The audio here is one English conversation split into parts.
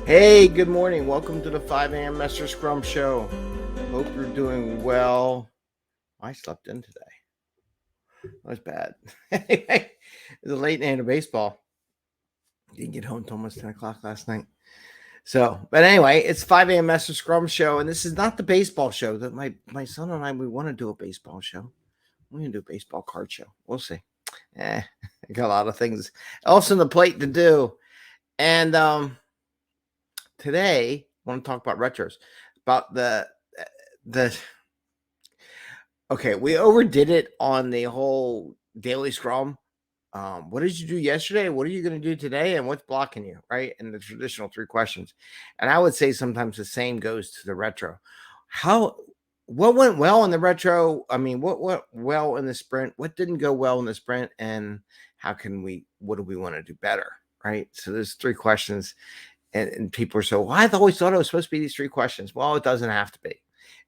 Hey, good morning. Welcome to the 5 a.m. Mester Scrum Show. Hope you're doing well. I slept in today. That was bad. Anyway, it was a late night of baseball. Didn't get home until almost 10 o'clock last night. But anyway, it's 5 a.m. Mester Scrum Show, and this is not the baseball show. That my son and I, we want to do a baseball show. We're going to do a baseball card show. We'll see. I got a lot of things else on the plate to do. And today, I want to talk about retros, about the okay, we overdid it on the whole daily scrum. What did you do yesterday? What are you going to do today? And what's blocking you? Right. And the traditional 3 questions. And I would say sometimes the same goes to the retro. What went well in the retro? I mean, what went well in the sprint? What didn't go well in the sprint? And what do we want to do better? Right. So there's 3 questions. And people are so, well, I've always thought it was supposed to be these 3 questions. Well, it doesn't have to be.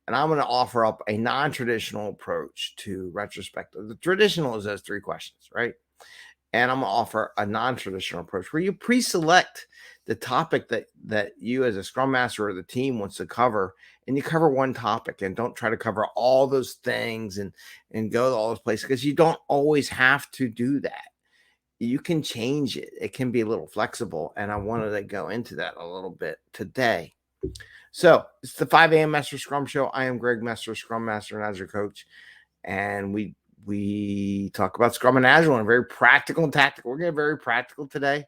And I'm going to offer up a non-traditional approach to retrospective. The traditional is those 3 questions, right? And I'm going to offer a non-traditional approach where you pre-select the topic that you as a scrum master or the team wants to cover, and you cover one topic and don't try to cover all those things and go to all those places, because you don't always have to do that. You can change it. It can be a little flexible, and I wanted to go into that a little bit today. So it's the 5 a.m. Mester Scrum Show. I am Greg Mester, Scrum Master and Agile Coach, and we talk about Scrum and Agile in a very practical and tactical. We're going to get very practical today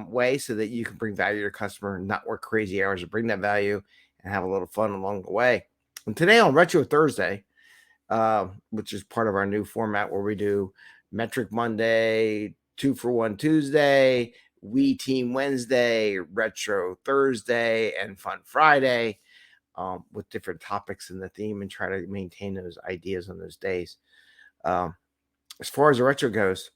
way, so that you can bring value to your customer, not work crazy hours to bring that value, and have a little fun along the way. And today on Retro Thursday, which is part of our new format where we do Metric Monday, 2 for 1 Tuesday, We Team Wednesday, Retro Thursday, and Fun Friday, with different topics in the theme, and try to maintain those ideas on those days. As far as the retro goes,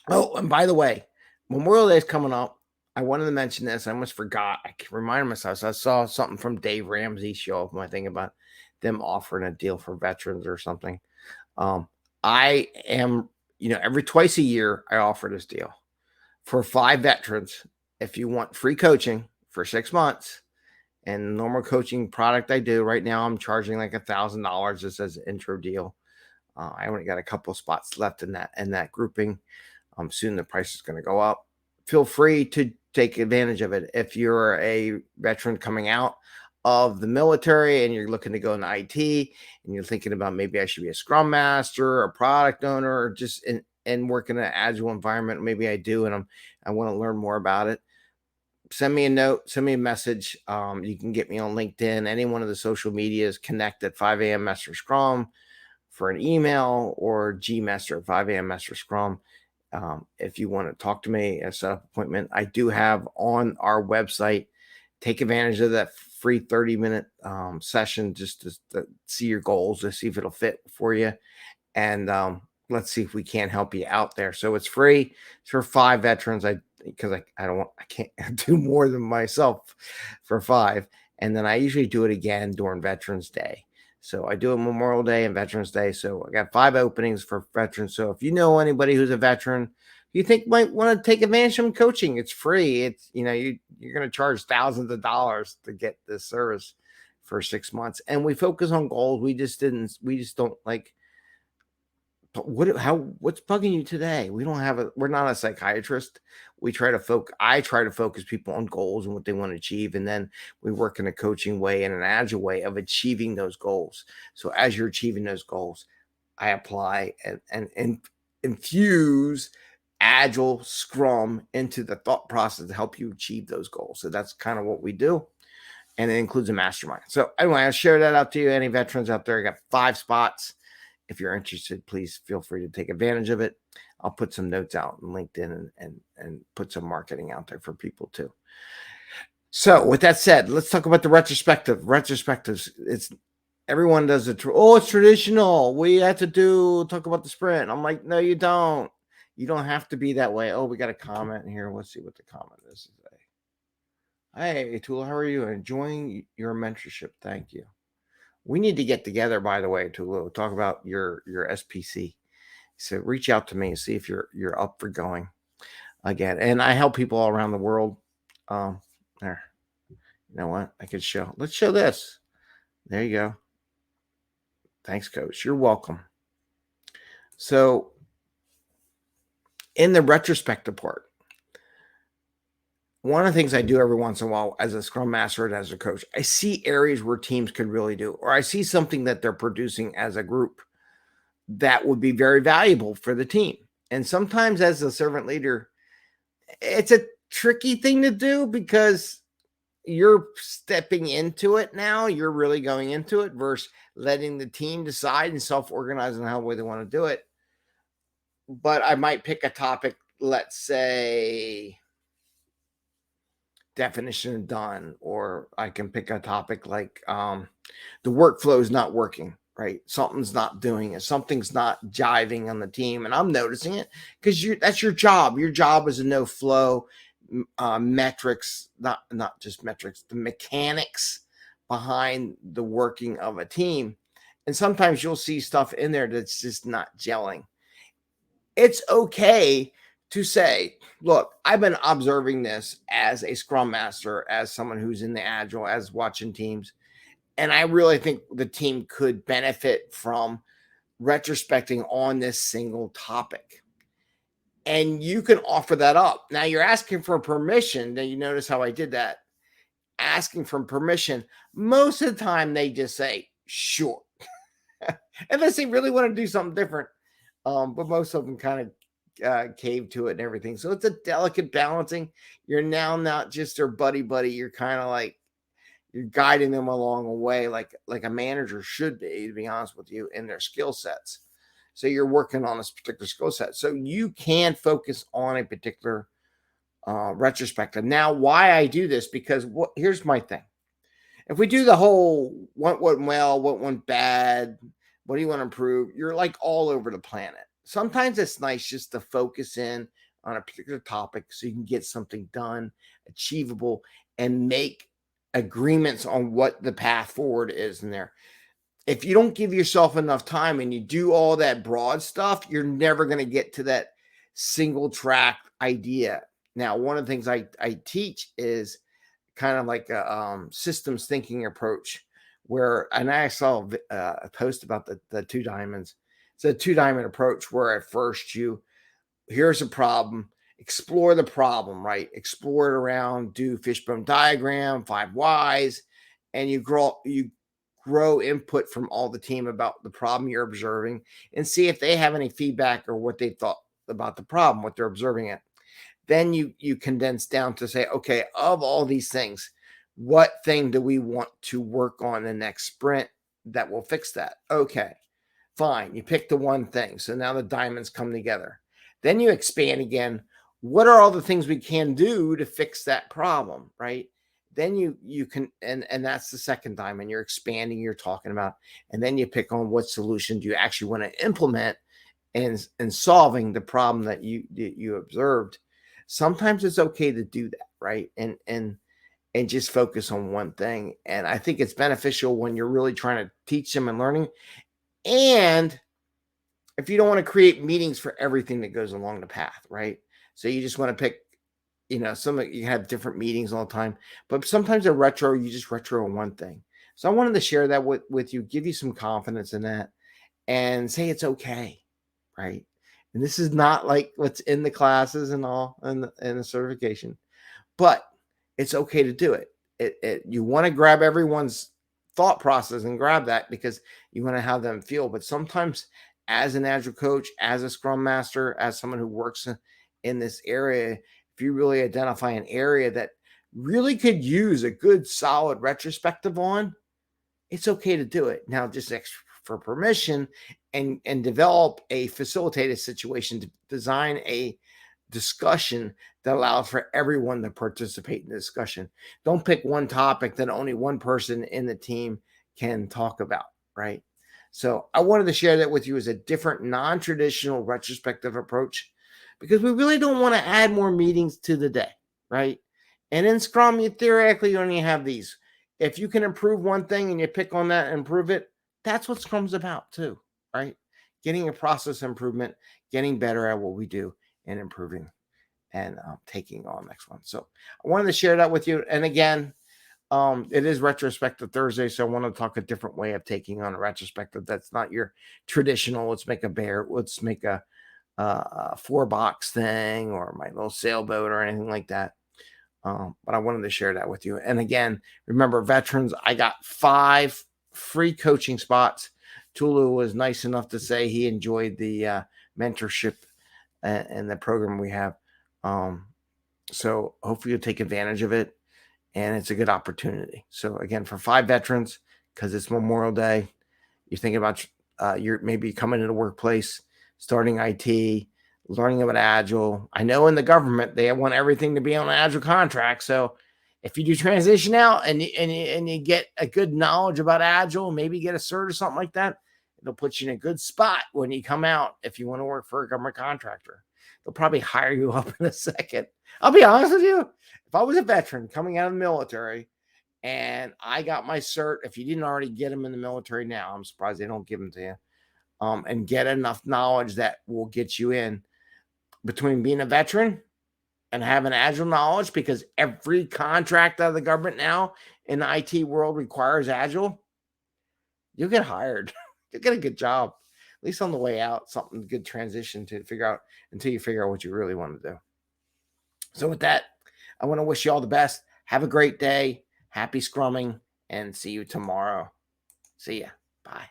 oh, and by the way, Memorial Day is coming up. I wanted to mention this. I almost forgot. I reminded myself. So I saw something from Dave Ramsey's show of my thing about them offering a deal for veterans or something. I am, every twice a year, I offer this deal for 5 veterans. If you want free coaching for 6 months, and normal coaching product I do right now, I'm charging like $1,000 just as an intro deal. I only got a couple of spots left in that grouping. Soon the price is going to go up. Feel free to take advantage of it. If you're a veteran coming out of the military and you're looking to go into IT, and you're thinking about maybe I should be a scrum master, a product owner, or just and work in an agile environment, maybe I do, and I want to learn more about it, send me a note, send me a message. You can get me on LinkedIn, any one of the social medias, connect at 5 a.m. Mester Scrum for an email, or gmester at 5 a.m. Mester Scrum. If you want to talk to me and set up an appointment, I do have on our website, take advantage of that free 30-minute session just to see your goals, to see if it'll fit for you. And let's see if we can't help you out there. So it's free. It's for 5 veterans. Because I can't do more than myself for 5. And then I usually do it again during Veterans Day. So I do it Memorial Day and Veterans Day. So I got 5 openings for veterans. So if you know anybody who's a veteran you think might want to take advantage of coaching, it's free. It's, you're going to charge thousands of dollars to get this service for 6 months. And we focus on goals. We just don't like, what's bugging you today? We're not a psychiatrist. I try to focus people on goals and what they want to achieve. And then we work in a coaching way and an agile way of achieving those goals. So as you're achieving those goals, I apply and infuse agile Scrum into the thought process to help you achieve those goals. So that's kind of what we do. And it includes a mastermind. So anyway, I'll share that out to you. Any veterans out there, I got 5 spots. If you're interested, please feel free to take advantage of it. I'll put some notes out on LinkedIn and put some marketing out there for people too. So with that said, let's talk about the retrospective. Retrospectives, everyone does it. It's traditional. We have to talk about the sprint. I'm like, no, you don't. You don't have to be that way. Oh, we got a comment here. Let's see what the comment is today. Hey, Tula, how are you? Enjoying your mentorship. Thank you. We need to get together, by the way, to talk about your SPC. So reach out to me and see if you're up for going again. And I help people all around the world. There. You know what? I could show. Let's show this. There you go. Thanks, Coach. You're welcome. So, in the retrospective part, one of the things I do every once in a while as a Scrum Master and as a coach, I see areas where teams could really do, or I see something that they're producing as a group that would be very valuable for the team. And sometimes as a servant leader, it's a tricky thing to do because you're stepping into it now. You're really going into it versus letting the team decide and self-organize on how they want to do it. But I might pick a topic, let's say definition of done, or I can pick a topic like the workflow is not working, right? Something's not doing it. Something's not jiving on the team. And I'm noticing it because that's your job. Your job is to know flow, metrics, not just metrics, the mechanics behind the working of a team. And sometimes you'll see stuff in there that's just not gelling. It's okay to say, look, I've been observing this as a Scrum Master, as someone who's in the agile, as watching teams. And I really think the team could benefit from retrospecting on this single topic. And you can offer that up. Now you're asking for permission. Now you notice how I did that. Asking for permission. Most of the time they just say, sure. Unless they really want to do something different. But most of them kind of cave to it and everything. So it's a delicate balancing. You're now not just their buddy. You're kind of like, you're guiding them along the way like a manager should be, to be honest with you, in their skill sets. So you're working on this particular skill set. So you can focus on a particular retrospective. Now, why I do this, because here's my thing. If we do the whole what went well, what went bad, what do you want to improve, you're like all over the planet. Sometimes it's nice just to focus in on a particular topic so you can get something done, achievable, and make agreements on what the path forward is in there. If you don't give yourself enough time and you do all that broad stuff, you're never going to get to that single track idea. Now, one of the things I teach is kind of like a systems thinking approach where, and I saw a post about the 2 diamonds. It's a 2 diamond approach where at first here's a problem, explore the problem, right? Explore it around, do fishbone diagram, 5 whys, and you grow input from all the team about the problem you're observing and see if they have any feedback or what they thought about the problem, what they're observing it. Then you condense down to say, okay, of all these things, what thing do we want to work on the next sprint that will fix that? Okay, fine. You pick the one thing. So now the diamonds come together. Then you expand again. What are all the things we can do to fix that problem, right? Then you can, and that's the second diamond. You're expanding, you're talking about, and then you pick on what solution do you actually want to implement in solving the problem that you observed. Sometimes it's okay to do that, right? And just focus on one thing. And I think it's beneficial when you're really trying to teach them and learning. And if you don't want to create meetings for everything that goes along the path, right? So you just want to pick, you have different meetings all the time, but sometimes you just retro on one thing. So I wanted to share that with you, give you some confidence in that, and say it's okay, right? And this is not like what's in the classes and all and the certification, but it's okay to do it. You want to grab everyone's thought process and grab that because you want to have them feel. But sometimes as an agile coach, as a Scrum Master, as someone who works in this area, if you really identify an area that really could use a good solid retrospective on, it's okay to do it. Now, just for permission and develop a facilitated situation to design a discussion that allows for everyone to participate in the discussion. Don't pick one topic that only one person in the team can talk about, right? So I wanted to share that with you as a different non-traditional retrospective approach because we really don't want to add more meetings to the day, right? And in Scrum, you theoretically only have these. If you can improve one thing and you pick on that and improve it, that's what Scrum's about too, right? Getting a process improvement, getting better at what we do, and improving. and taking on next one. So I wanted to share that with you. And again, it is Retrospective Thursday, so I want to talk a different way of taking on a retrospective. That's not your traditional. Let's make a 4-box thing or my little sailboat or anything like that. But I wanted to share that with you. And again, remember, veterans, I got 5 free coaching spots. Tulu was nice enough to say he enjoyed the mentorship and the program we have. So hopefully you'll take advantage of it. And it's a good opportunity. So again, for 5 veterans, because it's Memorial Day, you're thinking about you're maybe coming to the workplace, starting IT, learning about Agile. I know in the government they want everything to be on an Agile contract. So if you do transition out and you get a good knowledge about Agile, maybe get a cert or something like that, it'll put you in a good spot when you come out. If you want to work for a government contractor, they'll probably hire you up in a second. I'll be honest with you. If I was a veteran coming out of the military and I got my cert, if you didn't already get them in the military now, I'm surprised they don't give them to you, and get enough knowledge that will get you in between being a veteran and having Agile knowledge, because every contract out of the government now in the IT world requires Agile, you'll get hired. You'll get a good job, at least on the way out, something good transition to figure out until you figure out what you really want to do. So with that, I want to wish you all the best. Have a great day. Happy scrumming, and see you tomorrow. See ya. Bye.